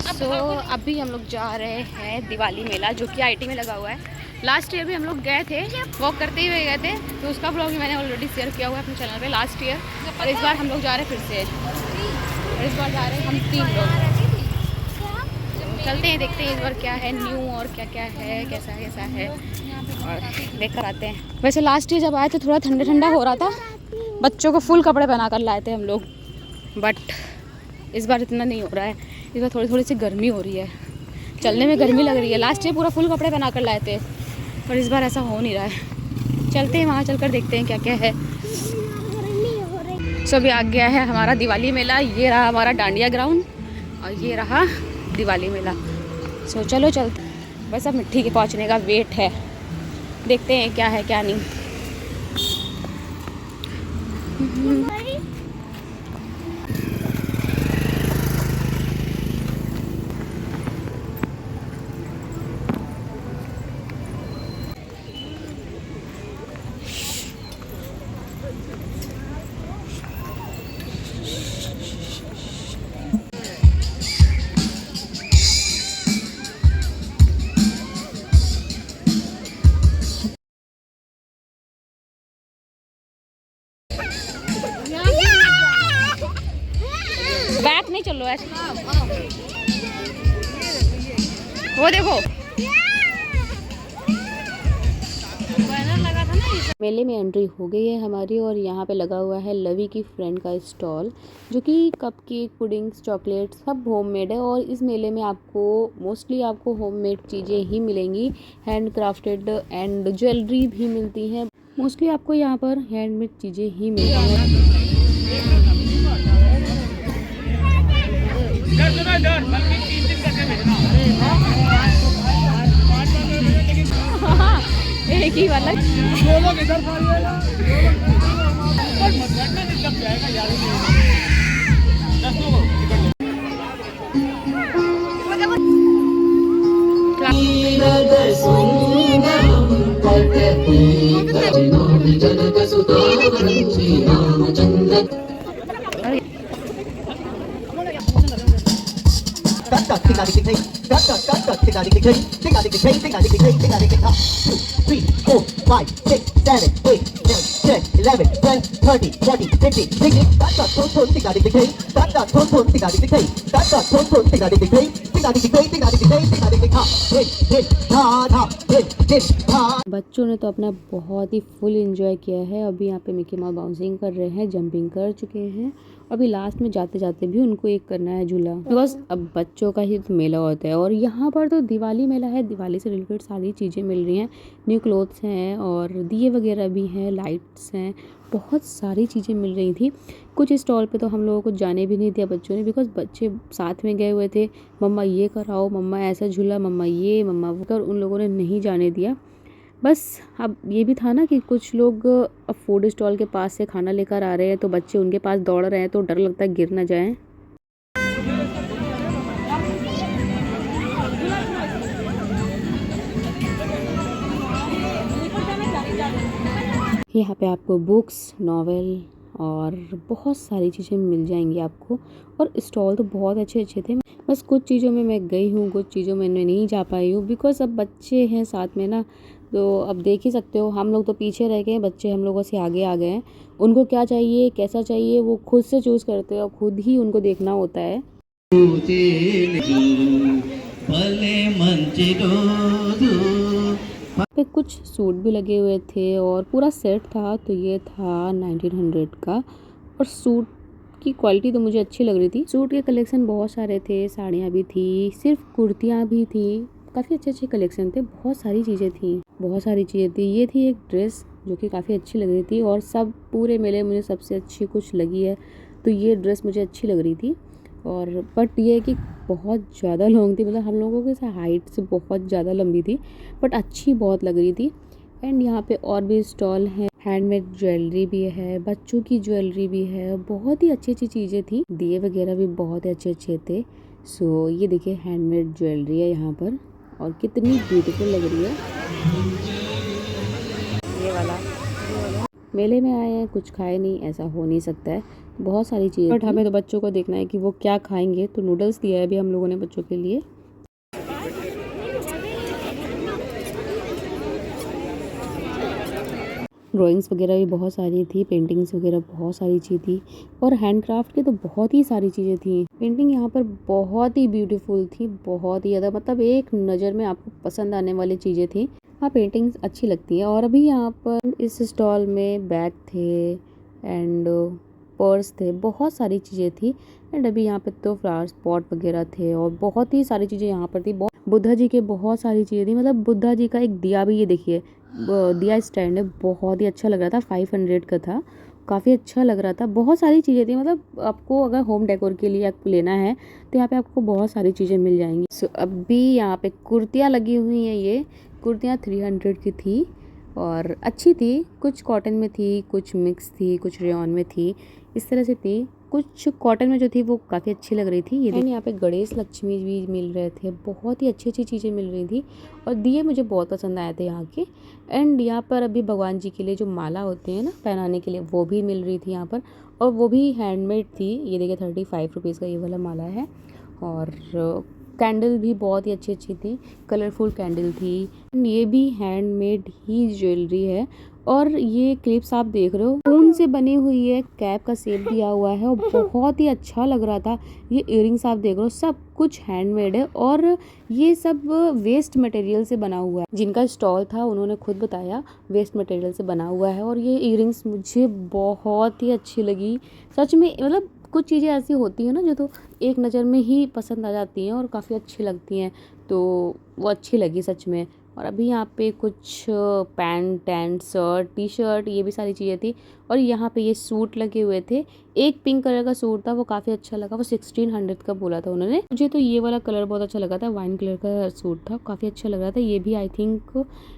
सो अभी हम लोग जा रहे हैं दिवाली मेला, जो कि आईटी में लगा हुआ है। लास्ट ईयर भी हम लोग गए थे, वॉक करते हुए गए थे, तो उसका ब्लॉग भी मैंने ऑलरेडी शेयर किया हुआ है अपने चैनल पे लास्ट ईयर। और इस बार हम लोग जा रहे हैं फिर से, और इस बार जा रहे हैं हम 3 लोग। चलते हैं, देखते हैं इस बार क्या है न्यू और क्या क्या है, कैसा है और देख कर आते हैं। वैसे लास्ट ईयर जब आए थे थोड़ा ठंडा ठंडा हो रहा था, बच्चों को फुल कपड़े पहना कर लाए थे हम लोग, बट इस बार इतना नहीं हो रहा है। इस बार थोड़ी थोड़ी सी गर्मी हो रही है, चलने में गर्मी लग रही है। लास्ट ईयर पूरा फुल कपड़े पहना कर लाए थे, पर इस बार ऐसा हो नहीं रहा है। चलते हैं वहाँ चलकर देखते हैं क्या क्या है। सो अभी आ गया है हमारा दिवाली मेला। ये रहा हमारा डांडिया ग्राउंड और ये रहा दिवाली मेला। सो चलो चलते, बस अब मिट्टी के पहुँचने का वेट है, देखते हैं क्या है क्या नहीं। बैक नहीं चल रहा है, वो देखो लगा था ना। मेले में एंट्री हो गई है हमारी, और यहाँ पे लगा हुआ है लवी की फ्रेंड का स्टॉल, जो कि कपकेक, पुडिंग्स, चॉकलेट सब होममेड है। और इस मेले में आपको मोस्टली आपको होममेड चीज़ें ही मिलेंगी, हैंड क्राफ्टेड एंड ज्वेलरी भी मिलती हैं। मोस्टली आपको यहाँ पर हैंडमेड चीज़ें ही मिलती हैं। एक ही वाला बच्चों ने तो अपना बहुत ही फुल एंजॉय किया है। अभी यहाँ पे मिकी माउस बाउंसिंग कर रहे हैं, जंपिंग कर चुके हैं। अभी लास्ट में जाते जाते भी उनको एक करना है झूला, बिकॉज अब बच्चों का ही तो मेला होता है। और यहाँ पर तो दिवाली मेला है, दिवाली से रिलेटेड सारी चीज़ें मिल रही हैं। न्यू क्लोथ्स हैं और दिए वगैरह भी हैं, लाइट्स हैं, बहुत सारी चीज़ें मिल रही थी। कुछ स्टॉल पे तो हम लोगों को जाने भी नहीं दिया बच्चों ने, बिकॉज बच्चे साथ में गए हुए थे। मम्मा ये कराओ, मम्मा ऐसा झूला, मम्मा ये, मम्मा वो कर, उन लोगों ने नहीं जाने दिया। बस अब ये भी था ना कि कुछ लोग अब फूड स्टॉल के पास से खाना लेकर आ रहे हैं, तो बच्चे उनके पास दौड़ रहे हैं, तो डर लगता है गिर ना जाएं। यहाँ पे आपको बुक्स, नॉवेल और बहुत सारी चीज़ें मिल जाएंगी आपको। और स्टॉल तो बहुत अच्छे अच्छे थे। बस कुछ चीज़ों में मैं गई हूँ, कुछ चीज़ों में मैं नहीं जा पाई हूँ, बिकॉज अब बच्चे हैं साथ में ना, तो अब देख ही सकते हो हम लोग तो पीछे रह गए, बच्चे हम लोगों से आगे आ गए हैं। उनको क्या चाहिए, कैसा चाहिए, वो खुद से चूज़ करते हैं और खुद ही उनको देखना होता है। पे कुछ सूट भी लगे हुए थे और पूरा सेट था, तो ये था 1900 का। और सूट की क्वालिटी तो मुझे अच्छी लग रही थी। सूट के कलेक्शन बहुत सारे थे, साड़ियाँ भी थी, सिर्फ कुर्तियाँ भी थी, काफ़ी अच्छे अच्छे कलेक्शन थे, बहुत सारी चीज़ें थी, बहुत सारी चीज़ें थी। ये थी एक ड्रेस जो कि काफ़ी अच्छी लग रही थी, और सब पूरे मेले मुझे सबसे अच्छी कुछ लगी है तो ये ड्रेस मुझे अच्छी लग रही थी। और बट ये है कि बहुत ज़्यादा लॉन्ग थी, मतलब हम लोगों के हाइट से बहुत ज़्यादा लंबी थी, बट अच्छी बहुत लग रही थी। एंड यहाँ पे और भी स्टॉल हैं, हैंडमेड ज्वेलरी भी है, बच्चों की ज्वेलरी भी है, बहुत ही अच्छी अच्छी चीज़ें थी। दिए वगैरह भी बहुत अच्छे अच्छे थे। सो ये देखिए हैंडमेड ज्वेलरी है यहाँ पर, और कितनी ब्यूटीफुल लग रही है। ये वाला मेले में आए हैं, कुछ खाए नहीं, ऐसा हो नहीं सकता है। बहुत सारी चीज़ें, बट हमें तो बच्चों को देखना है कि वो क्या खाएंगे, तो नूडल्स दिया है अभी हम लोगों ने बच्चों के लिए। ड्राइंग्स वगैरह भी बहुत सारी थी, पेंटिंग्स वगैरह बहुत सारी चीज़ थी, और हैंडक्राफ्ट की तो बहुत ही सारी चीज़ें थी। पेंटिंग यहाँ पर बहुत ही ब्यूटीफुल थी, बहुत ही ज़्यादा, मतलब एक नज़र में आपको पसंद आने वाली चीज़ें थी। हाँ, पेंटिंग्स अच्छी लगती है। और अभी यहाँ पर इस स्टॉल में बैग थे एंड पर्स थे, बहुत सारी चीज़ें थी। एंड अभी यहाँ पे तो फ्लावर पॉट वगैरह थे और बहुत ही सारी चीज़ें यहाँ पर थी। बुद्धा जी के बहुत सारी चीज़ें थी, मतलब बुद्धा जी का एक दिया भी, ये देखिए दिया स्टैंड है, बहुत ही अच्छा लग रहा था, 500 का था, काफ़ी अच्छा लग रहा था। बहुत सारी चीज़ें थी, मतलब आपको अगर होम डेकोर के लिए आपको लेना है तो यहाँ पे आपको बहुत सारी चीज़ें मिल जाएंगी। सो अभी यहाँ पे कुर्तियाँ लगी हुई हैं, ये कुर्तियाँ 300 की थी और अच्छी थी, कुछ कॉटन में थी, कुछ मिक्स थी, कुछ रेयॉन में थी, इस तरह से थी। कुछ कॉटन में जो थी वो काफ़ी अच्छी लग रही थी। ये एंड यहाँ पे गणेश लक्ष्मी भी मिल रहे थे, बहुत ही अच्छी अच्छी चीज़ें मिल रही थी और दिए मुझे बहुत पसंद आए थे यहाँ के। एंड यहाँ पर अभी भगवान जी के लिए जो माला होते हैं ना पहनाने के लिए, वो भी मिल रही थी यहाँ पर, और वो भी हैंडमेड थी। ये देखिए 35 रुपीज़ का ये वाला माला है। और कैंडल भी बहुत ही अच्छी अच्छी थी, कलरफुल कैंडल थी। ये भी हैंडमेड ही ज्वेलरी है। और ये क्लिप्स आप देख रहे हो ऊन से बनी हुई है, कैप का शेप दिया हुआ है और बहुत ही अच्छा लग रहा था। ये इयररिंग्स आप देख रहे हो, सब कुछ हैंडमेड है और ये सब वेस्ट मटेरियल से बना हुआ है। जिनका स्टॉल था उन्होंने खुद बताया वेस्ट मटेरियल से बना हुआ है। और ये इयररिंग्स मुझे बहुत ही अच्छी लगी सच में, मतलब कुछ चीज़ें ऐसी होती हैं ना जो तो एक नज़र में ही पसंद आ जाती हैं और काफ़ी अच्छी लगती हैं, तो वो अच्छी लगी सच में। और अभी यहाँ पे कुछ pant and shirt, T shirt, ये भी सारी चीज़ें थी। और यहाँ पे ये सूट लगे हुए थे, एक पिंक कलर का सूट था, वो काफ़ी अच्छा लगा, वो 1600 का बोला था उन्होंने। मुझे तो ये वाला कलर बहुत अच्छा लगा था, वाइन कलर का सूट था, काफ़ी अच्छा लग रहा था। ये भी आई थिंक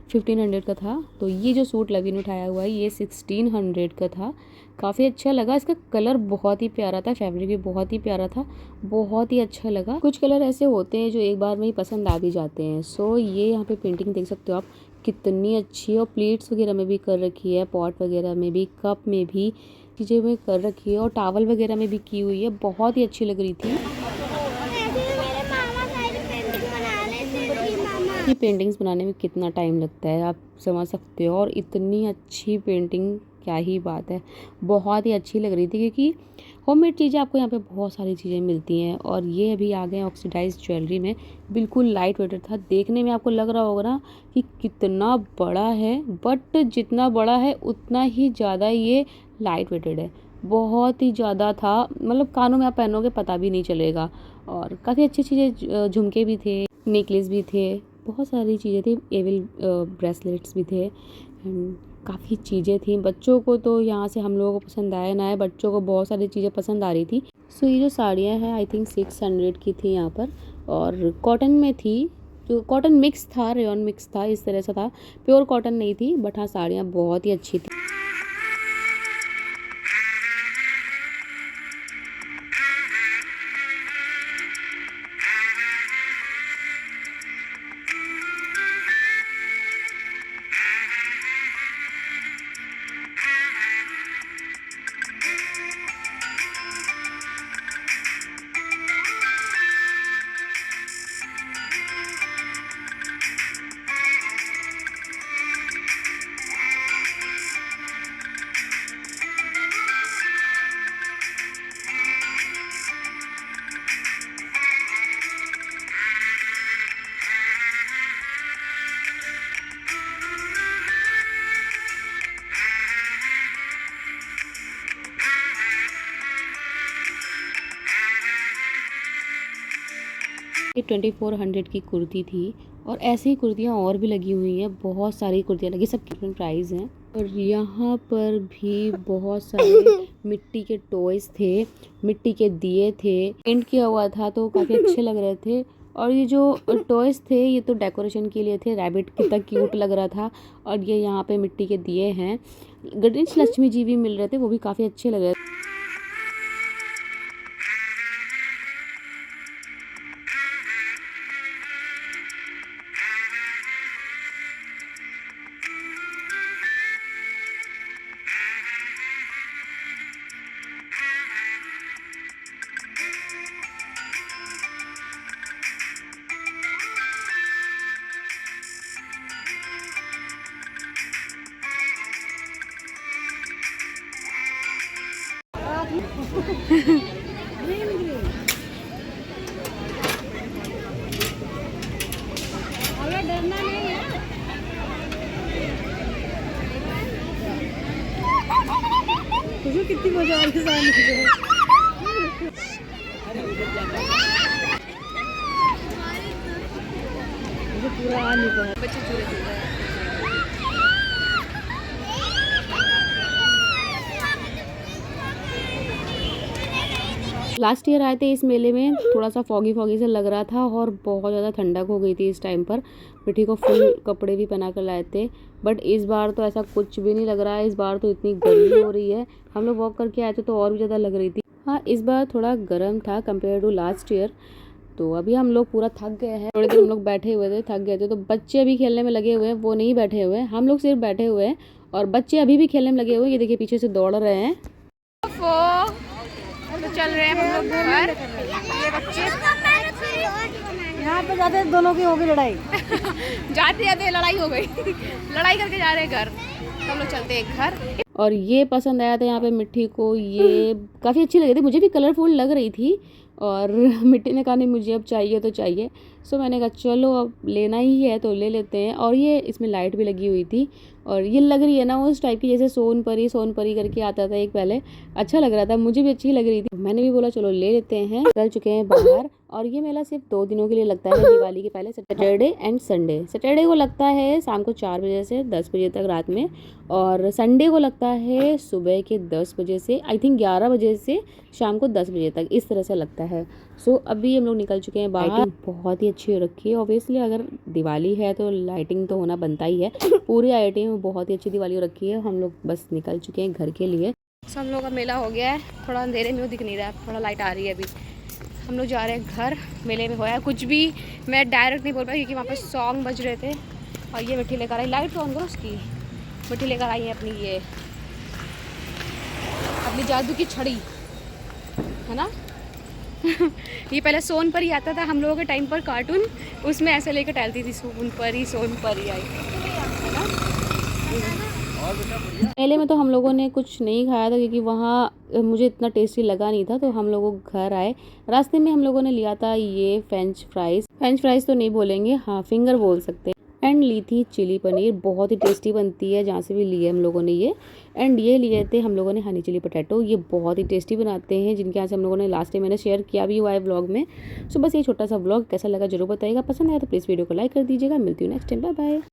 1500 का था। तो ये जो सूट लवी ने उठाया हुआ है ये 1600 का था, काफ़ी अच्छा लगा। इसका कलर बहुत ही प्यारा था, फैब्रिक भी बहुत ही प्यारा था, बहुत ही अच्छा लगा। कुछ कलर ऐसे होते हैं जो एक बार में ही पसंद आ भी जाते हैं। सो ये यहाँ पे पेंटिंग देख सकते हो आप, कितनी अच्छी है। और प्लेट्स वगैरह में भी कर रखी है, पॉट वगैरह में भी, कप में भी चीज़ें में कर रखी है, और टावल वगैरह में भी की हुई है, बहुत ही अच्छी लग रही थी। ये पेंटिंग्स बनाने में कितना टाइम लगता है आप समझ सकते हो, और इतनी अच्छी पेंटिंग क्या ही बात है, बहुत ही अच्छी लग रही थी। क्योंकि होममेड चीज़ें आपको यहाँ पे बहुत सारी चीज़ें मिलती हैं। और ये अभी आ गए ऑक्सीडाइज ज्वेलरी में, बिल्कुल लाइट वेटेड था। देखने में आपको लग रहा होगा ना कि कितना बड़ा है, बट जितना बड़ा है उतना ही ज़्यादा ये लाइट वेटेड है, बहुत ही ज़्यादा था। मतलब कानों में आप पहनोगे पता भी नहीं चलेगा। और काफ़ी अच्छी चीज़ें, झुमके भी थे, नेकलेस भी थे, बहुत सारी चीज़ें थी, एविल ब्रेसलेट्स भी थे, काफ़ी चीज़ें थी। बच्चों को तो यहाँ से हम लोगों को पसंद आया ना है, बच्चों को बहुत सारी चीज़ें पसंद आ रही थी। सो ये जो साड़ियाँ हैं आई थिंक 600 की थी यहाँ पर, और कॉटन में थी, जो कॉटन मिक्स था, रेयॉन मिक्स था, इस तरह से था, प्योर कॉटन नहीं थी। बट हाँ, साड़ियाँ बहुत ही अच्छी थी। ये 2400 की कुर्ती थी, और ऐसी ही कुर्तियाँ और भी लगी हुई हैं, बहुत सारी कुर्तियाँ लगी, सब डिफरेंट प्राइस हैं। और यहाँ पर भी बहुत सारे मिट्टी के टॉयज थे, मिट्टी के दिए थे, पेंट किया हुआ था तो काफ़ी अच्छे लग रहे थे। और ये जो टॉयज थे ये तो डेकोरेशन के लिए थे, रैबिट कितना क्यूट लग रहा था। और ये यहाँ पे मिट्टी के दिए हैं, गणेश लक्ष्मी जी भी मिल रहे थे, वो भी काफ़ी अच्छे लग रहे थे। बच्चे झूले झूल रहे हैं। लास्ट ईयर आए थे इस मेले में, थोड़ा सा फॉगी फॉगी से लग रहा था और बहुत ज़्यादा ठंडक हो गई थी इस टाइम पर। मिट्टी को फुल कपड़े भी पहना कर लाए थे, बट इस बार तो ऐसा कुछ भी नहीं लग रहा है। इस बार तो इतनी गर्मी हो रही है, हम लोग वॉक करके आए थे तो और भी ज़्यादा लग रही थी। हाँ, इस बार थोड़ा गर्म था कंपेयर टू लास्ट ईयर। तो अभी हम लोग पूरा थक गए हैं, थोड़ी देर हम लोग बैठे हुए थे, थक गए थे। तो बच्चे अभी खेलने में लगे हुए हैं, वो नहीं बैठे हुए हैं, हम लोग सिर्फ बैठे हुए हैं और बच्चे अभी भी खेलने में लगे हुए हैं। ये देखिए पीछे से दौड़ रहे हैं। तो चल रहे हैं हम लोग घर। ये बच्चे यहाँ पे जाते दोनों की होगी लड़ाई। जाते जाते लड़ाई हो गई, लड़ाई करके जा रहे हैं घर। हम लोग चलते हैं घर। और ये पसंद आया था यहाँ पे मिट्टी को, ये काफ़ी अच्छी लगी थी, मुझे भी कलरफुल लग रही थी। और मिट्टी ने कहा नहीं मुझे अब चाहिए तो चाहिए। सो मैंने कहा चलो अब लेना ही है तो ले लेते हैं। और ये इसमें लाइट भी लगी हुई थी और ये लग रही है ना उस टाइप की जैसे सोन परी करके आता था एक पहले, अच्छा लग रहा था, मुझे भी अच्छी लग रही थी। मैंने भी बोला चलो ले लेते हैं। चल चुके हैं बाहर और ये मेला सिर्फ 2 दिनों के लिए लगता है, दिवाली के पहले, सैटरडे एंड संडे। सैटरडे को लगता है शाम को 4 बजे से 10 बजे तक रात में, और संडे को लगता है सुबह के 10 बजे से आई थिंक 11 बजे से शाम को 10 बजे तक, इस तरह से लगता है। सो अभी हम लोग निकल चुके हैं बाहर। बहुत ही अच्छी हो रखी है, ऑब्वियसली अगर दिवाली है तो लाइटिंग तो होना बनता ही है। पूरी आईआईटी में बहुत ही अच्छी दिवाली हो रखी है। हम लोग बस निकल चुके हैं घर के लिए। हम लोग का मेला हो गया है, थोड़ा अंधेरे में वो दिख नहीं रहा है, थोड़ा लाइट आ रही है अभी। हम लोग जा रहे हैं घर। मेले में होया कुछ भी मैं डायरेक्ट नहीं बोल पाई क्योंकि वहाँ पर सॉन्ग बज रहे थे। और ये मिट्टी लेकर आई, लाइट ऑन करो उसकी। मिट्टी लेकर आई है अपनी जादू की छड़ी, है ना। ये पहले सोन परी आता था हम लोगों के टाइम पर कार्टून, उसमें ऐसे लेकर टहलती थी सोन परी आई, है ना। मेले में तो हम लोगों ने कुछ नहीं खाया था क्योंकि वहाँ मुझे इतना टेस्टी लगा नहीं था, तो हम लोग घर आए। रास्ते में हम लोगों ने लिया था ये फ्रेंच फ्राइज़ तो नहीं बोलेंगे, हाँ फिंगर बोल सकते हैं। एंड ली थी चिली पनीर, बहुत ही टेस्टी बनती है जहाँ से भी लिए हम लोगों ने ये। एंड ये लिए थे हम लोगों ने हनी चिली पोटैटो, ये बहुत ही टेस्टी बनाते हैं, जिनके यहाँ से हम लोगों ने लास्ट टाइम मैंने शेयर किया भी हुआ है व्लॉग में। सो बस ये छोटा सा व्लॉग कैसा लगा जरूर बताइएगा, पसंद आया तो प्लीज़ वीडियो को लाइक कर दीजिएगा। मिलती हूँ नेक्स्ट टाइम, बाय बाय।